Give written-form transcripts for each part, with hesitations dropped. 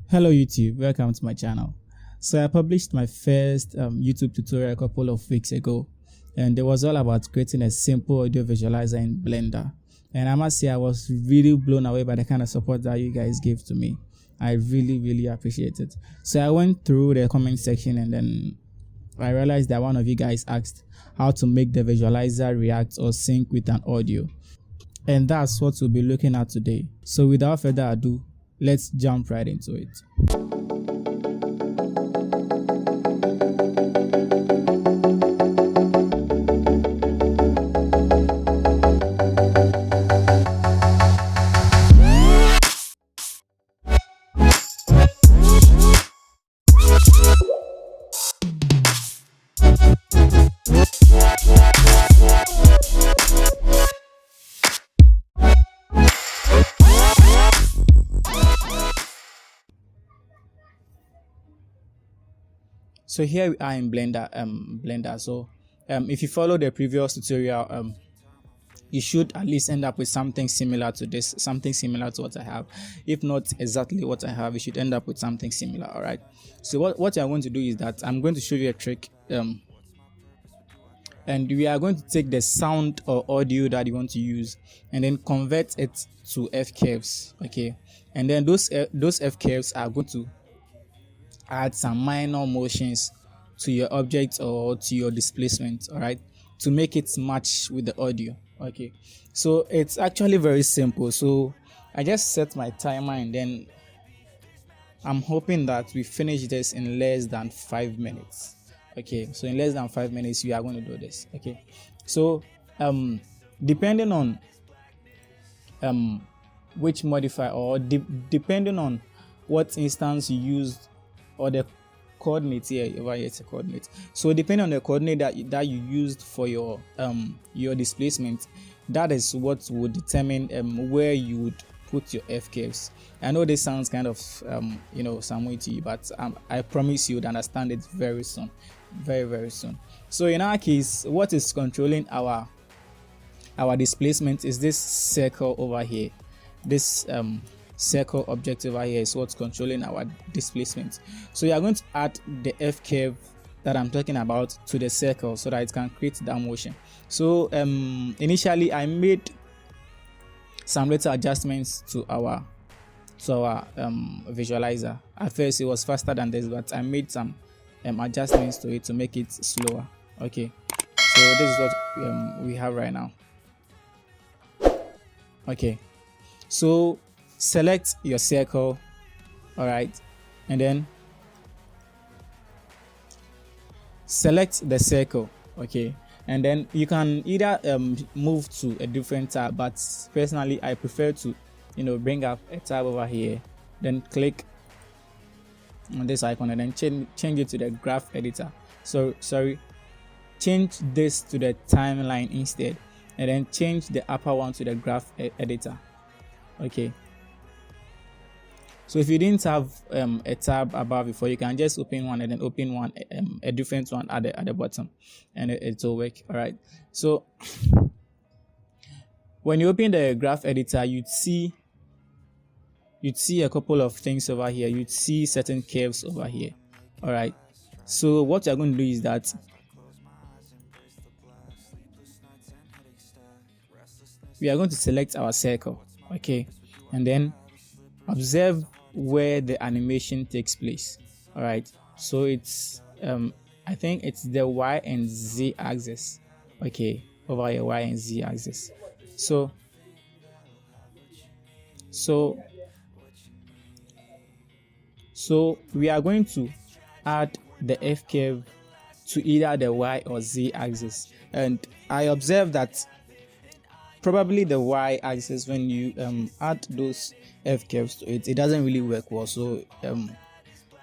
Hello YouTube, welcome to my channel. So I published my first YouTube tutorial a couple of weeks ago, and it was all about creating a simple audio visualizer in Blender. And I must say I was really blown away by the kind of support that you guys gave to me. I really appreciate it. So I went through the comment section and then I realized that one of you guys asked how to make the visualizer react or sync with an audio. And that's what we'll be looking at today. So without further ado, let's jump right into it. So here we are in Blender. So if you follow the previous tutorial, you should at least end up with something similar to this, something similar to what I have. If not exactly what I have, you should end up with something similar. All right. So what I'm going to do is that I'm going to show you a trick, and we are going to take the sound or audio that you want to use and then convert it to F curves. Okay, and then those F curves are going to add some minor motions to your object or to your displacement, all right, to make it match with the audio. Okay, so it's actually very simple. So I just set my timer and then I'm hoping that we finish this in less than 5 minutes. Okay, so in less than 5 minutes we are going to do this. Okay, so depending on which modifier or depending on what instance you used or the coordinates here, over here it's a coordinate. So depending on the coordinate that you used for your displacement, that is what would determine where you would put your F curves. I know this sounds kind of some way to you, but I promise you would understand it very soon, very soon. So in our case, what is controlling our displacement is this circle over here. This circle object over here is what's controlling our displacement. So you are going to add the F curve that I'm talking about to the circle so that it can create that motion. So initially I made some little adjustments to our visualizer. At first it was faster than this, but I made some adjustments to it to make it slower. Okay, so this is what we have right now. Okay, so select your circle, all right, and then select the circle. Okay, and then you can either move to a different tab, but personally I prefer to bring up a tab over here, then click on this icon and then change it to the graph editor. So change this to the timeline instead, and then change the upper one to the graph editor. Okay, so if you didn't have a tab above before, you can just open one and then open one, a different one at the bottom, and it will work. All right, so when you open the graph editor, you'd see a couple of things over here. You'd see certain curves over here. All right, so what you're going to do is that we are going to select our circle. Okay, and then observe where the animation takes place. All right, so it's I think it's the Y and Z axis. Okay, over here, Y and Z axis. So we are going to add the F curve to either the Y or Z axis, and I observe that probably the Y axis, when you add those F curves to it, it doesn't really work well. So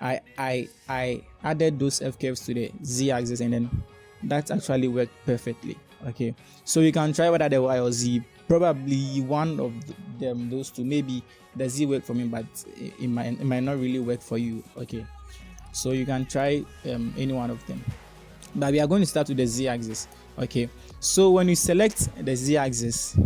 I added those F curves to the Z axis, and then that actually worked perfectly. Okay, so you can try whether the Y or Z. Probably one of them, those two. Maybe the Z worked for me, but it might not really work for you. Okay, so you can try any one of them, but we are going to start with the Z axis. Okay, so when you select the Z axis,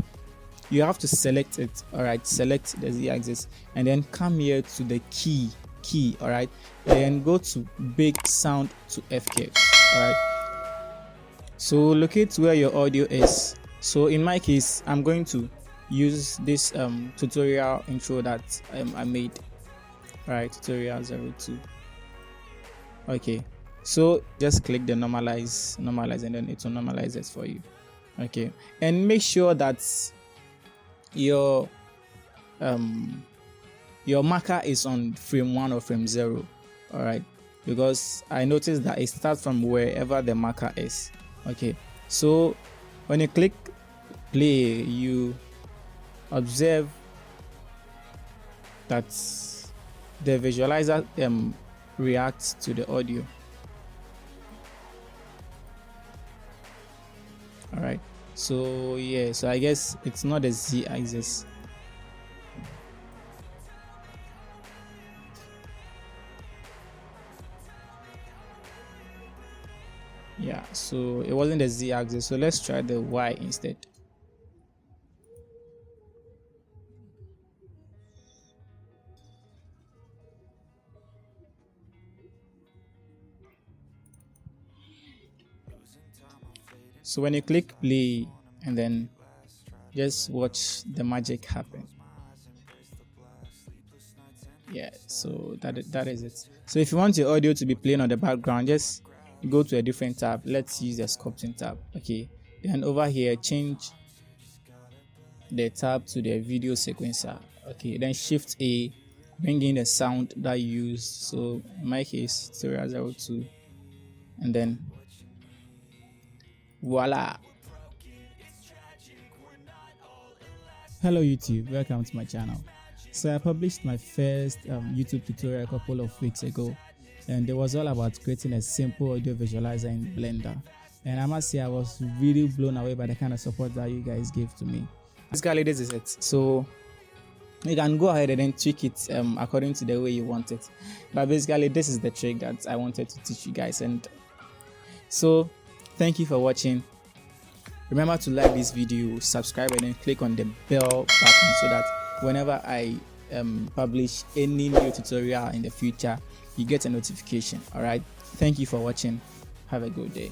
you have to select it. All right, select the Z axis and then come here to the key key, all right, then go to big sound to FK, all right. So locate where your audio is. So in my case, I'm going to use this tutorial intro that I made, all right, tutorial 02. Okay, so just click the normalize, and then it will normalize it for you. Okay, and make sure that your marker is on frame 1 or frame 0, all right, because I noticed that it starts from wherever the marker is. Okay, so when you click play, you observe that the visualizer reacts to the audio. All right, so yeah, so I guess it's not a z-axis. Yeah, so it wasn't the z-axis, so let's try the y instead. So when you click play and then just watch the magic happen. Yeah, so that is it. So if you want your audio to be playing on the background, just go to a different tab. Let's use the sculpting tab. Okay, then over here change the tab to the video sequencer. Okay, then shift A, bring in the sound that you use. So in my case, tutorial 02, and then voila. Hello YouTube, welcome to my channel. So I published my first YouTube tutorial a couple of weeks ago, and it was all about creating a simple audio visualizer in Blender. And I must say I was really blown away by the kind of support that you guys gave to me. Basically this is it. So you can go ahead and then tweak it according to the way you want it. But basically this is the trick that I wanted to teach you guys. And so thank you for watching. Remember to like this video, subscribe, and then click on the bell button so that whenever I publish any new tutorial in the future, you get a notification. All right, thank you for watching. Have a good day.